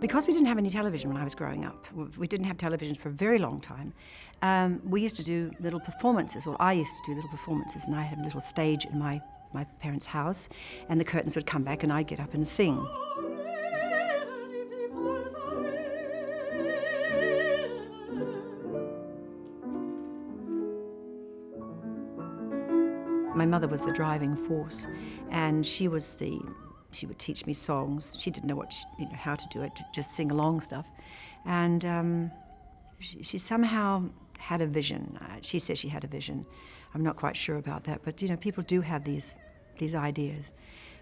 Because we didn't have any television when I was growing up, we didn't have television for a very long time, we used to do little performances, or I used to do little performances, and I had a little stage in my parents' house, and the curtains would come back and I'd get up and sing. My mother was the driving force, and she would teach me songs. She didn't know how to do it, just sing along stuff. And she somehow had a vision. She says she had a vision. I'm not quite sure about that, but people do have these ideas.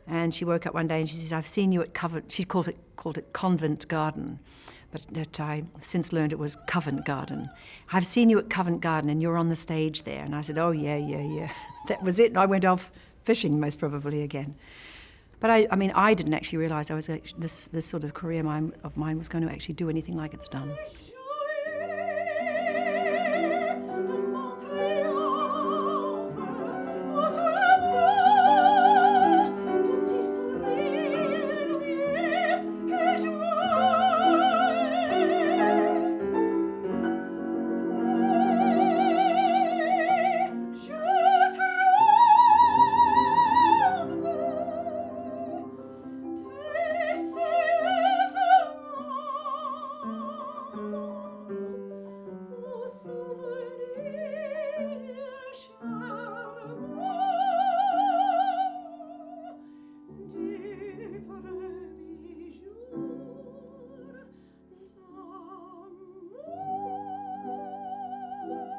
And she woke up one day and she says, "I've seen you at Covent." She called it Convent Garden, but that I since learned it was Covent Garden. "I've seen you at Covent Garden and you're on the stage there." And I said, "Oh yeah." That was it. And I went off fishing most probably again. But I didn't actually realise this sort of career of mine was going to actually do anything like it's done.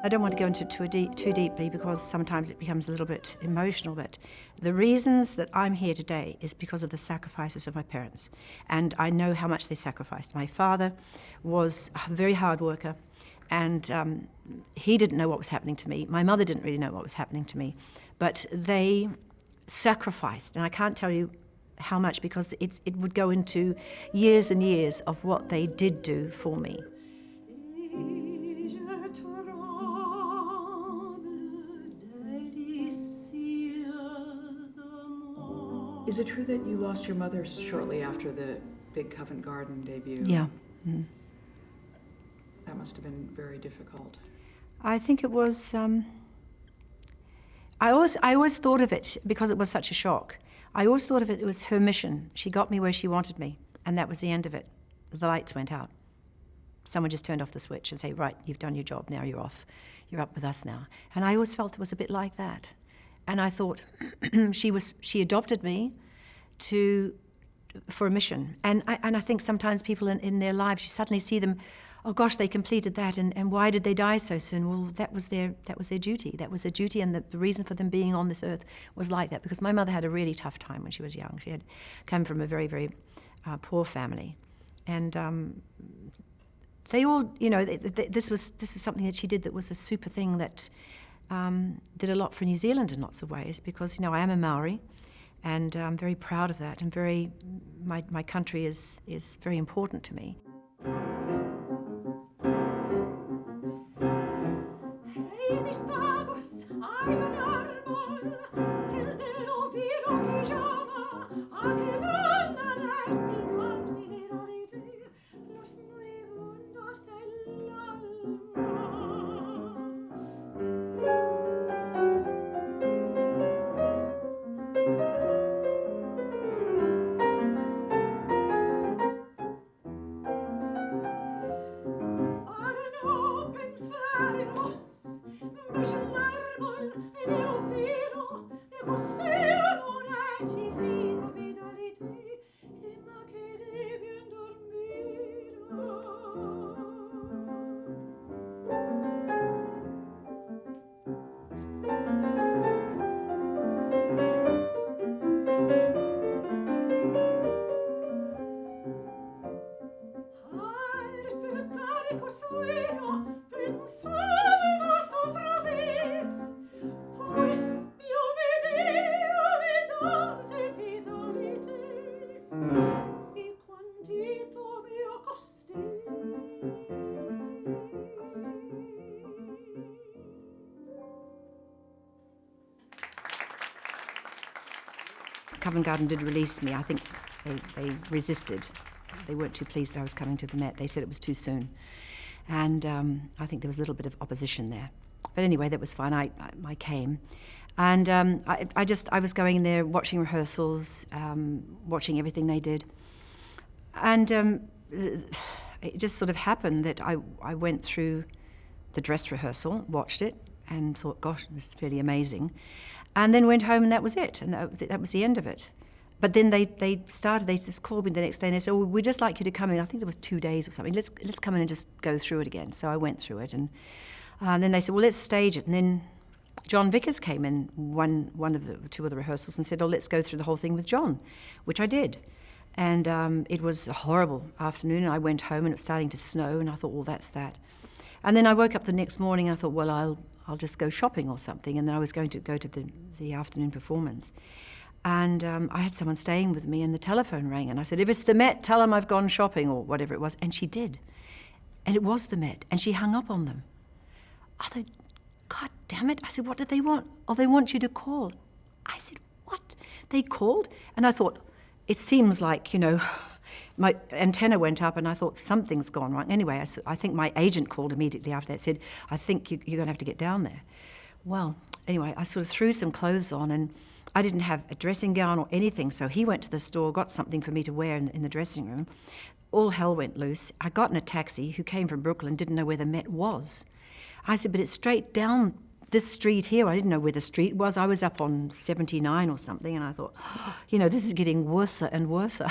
I don't want to go into it too deeply because sometimes it becomes a little bit emotional, but the reasons that I'm here today is because of the sacrifices of my parents. And I know how much they sacrificed. My father was a very hard worker, and he didn't know what was happening to me. My mother didn't really know what was happening to me, but they sacrificed, and I can't tell you how much because it would go into years and years of what they did do for me. Is it true that you lost your mother shortly after the big Covent Garden debut? Yeah. Mm. That must have been very difficult. I think it was, I always thought of it, because it was such a shock, I always thought of it was her mission. She got me where she wanted me, and that was the end of it. The lights went out. Someone just turned off the switch and said, "Right, you've done your job, now you're off. You're up with us now." And I always felt it was a bit like that. And I thought, she adopted me for a mission. And I think sometimes people in their lives, you suddenly see them, oh gosh, they completed that, and why did they die so soon? Well, that was their duty. That was their duty, and the reason for them being on this earth was like that, because my mother had a really tough time when she was young. She had come from a very, very poor family. And they all, this was something that she did that was a super thing that did a lot for New Zealand in lots of ways, because I am a Maori, and I'm very proud of that, and my country is very important to me. Covent Garden did release me. I think they resisted They weren't too pleased that I was coming to the Met. They said it was too soon. And I think there was a little bit of opposition there. But anyway, that was fine. I came. And I was going in there, watching rehearsals, watching everything they did. And it just sort of happened that I went through the dress rehearsal, watched it, and thought, gosh, this is pretty amazing. And then went home, and that was it. And that was the end of it. But then they just called me the next day, and they said, oh, we'd just like you to come in. I think there was 2 days or something. Let's come in and just go through it again. So I went through it, and then they said, well, let's stage it. And then John Vickers came in two of the rehearsals and said, oh, let's go through the whole thing with John, which I did. And it was a horrible afternoon, and I went home, and it was starting to snow, and I thought, well, that's that. And then I woke up the next morning, and I thought, well, I'll just go shopping or something. And then I was going to go to the afternoon performance. And I had someone staying with me, and the telephone rang, and I said, if it's the Met, tell them I've gone shopping, or whatever it was. And she did. And it was the Met, and she hung up on them. I thought, God damn it. I said, what did they want? Oh, they want you to call. I said, what? They called? And I thought, it seems like, my antenna went up, and I thought, something's gone wrong. Anyway, I think my agent called immediately after that, said, I think you're going to have to get down there. Well, anyway, I sort of threw some clothes on, and I didn't have a dressing gown or anything, so he went to the store, got something for me to wear in the dressing room. All hell went loose. I got in a taxi, who came from Brooklyn, didn't know where the Met was. I said, but it's straight down this street here. I didn't know where the street was. I was up on 79 or something, and I thought, this is getting worse and worse.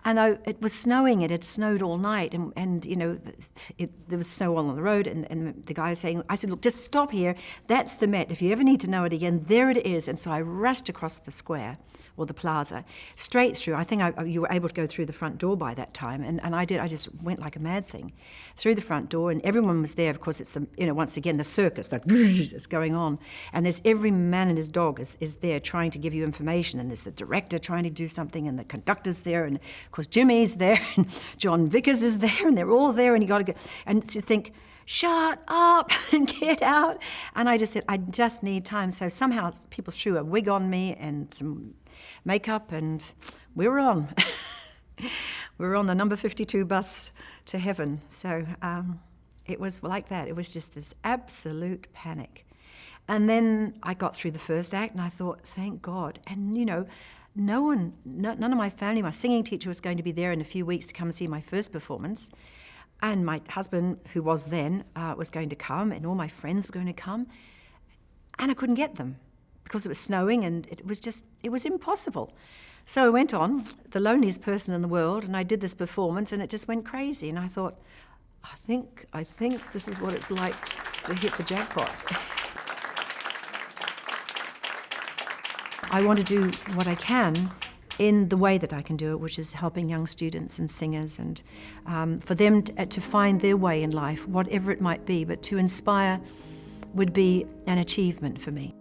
And it was snowing. It had snowed all night, and there was snow all on the road, and the guy was saying, I said, look, just stop here. That's the Met. If you ever need to know it again, there it is. And so I rushed across the square, or the plaza, straight through. I think you were able to go through the front door by that time, and I did. I just went like a mad thing through the front door, and everyone was there. Of course, it's once again, the circus that's going on, and there's every man and his dog is there trying to give you information, and there's the director trying to do something, and the conductor's there, and of course Jimmy's there, and John Vickers is there, and they're all there, and you got to go, and to think, shut up and get out. And I just said, I just need time. So somehow people threw a wig on me and some makeup, and we were on. We were on the number 52 bus to heaven. So it was like that. It was just this absolute panic. And then I got through the first act, and I thought, thank God. And, none of my family, my singing teacher was going to be there in a few weeks to come see my first performance. And my husband, who was then, was going to come, and all my friends were going to come. And I couldn't get them because it was snowing, and it was impossible. So I went on, the loneliest person in the world, and I did this performance, and it just went crazy. And I thought, I think this is what it's like to hit the jackpot. I want to do what I can in the way that I can do it, which is helping young students and singers, and for them to find their way in life, whatever it might be, but to inspire would be an achievement for me.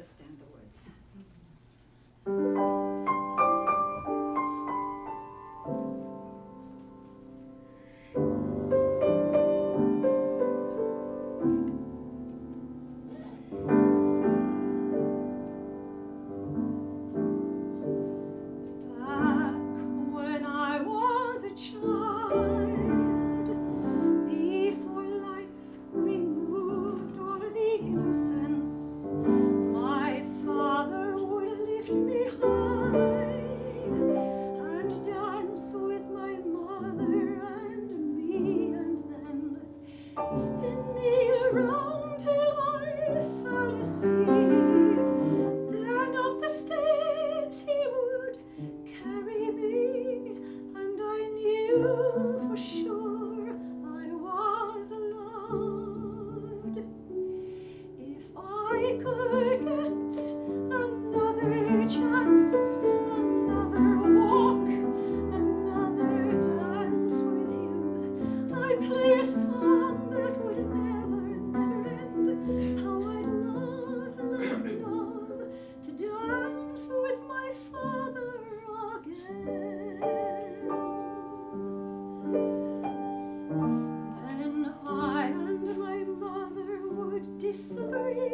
understand the words. Back when I was a child, before life removed all the innocence, my father would lift me high and dance with my mother and me, and then spin me around till I fell asleep. Then off the steps he would carry me, and I knew for sure I was loved. If I could get another chance, another walk, another dance with him, I'd play a song that would never, never end. How I'd love, love, love to dance with my father again. When I and my mother would disagree,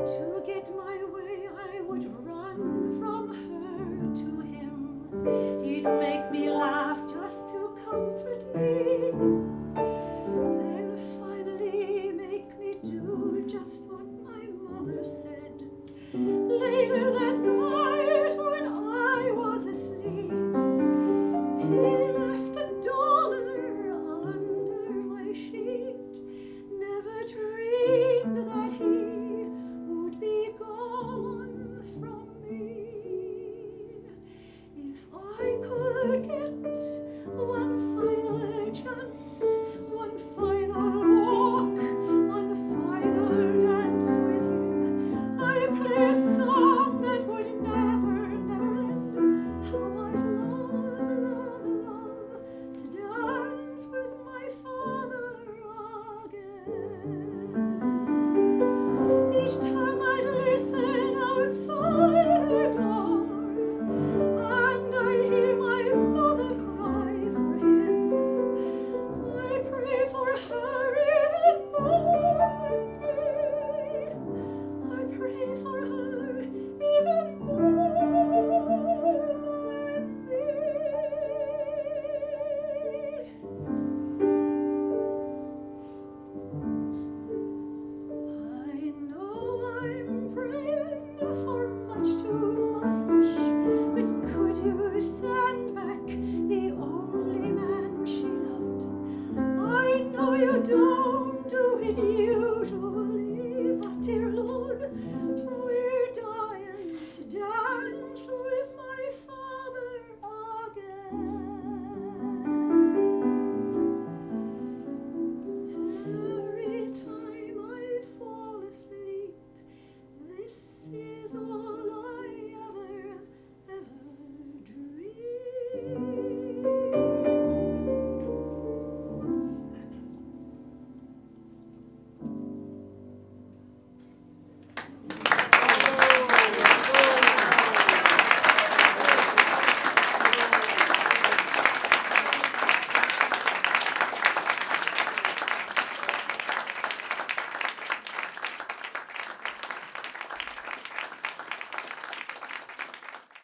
to get my way I would run from her to him. He'd make me laugh just to comfort me, then finally make me do just what my mother said. Later that night when I was asleep, he left $1 under my sheet. Never dreamed that he would be gone from me. If I could get one final chance, one final walk, one final dance with him, I'd play a song that would never, never end. How I'd love, love, love to dance with my father again. Each time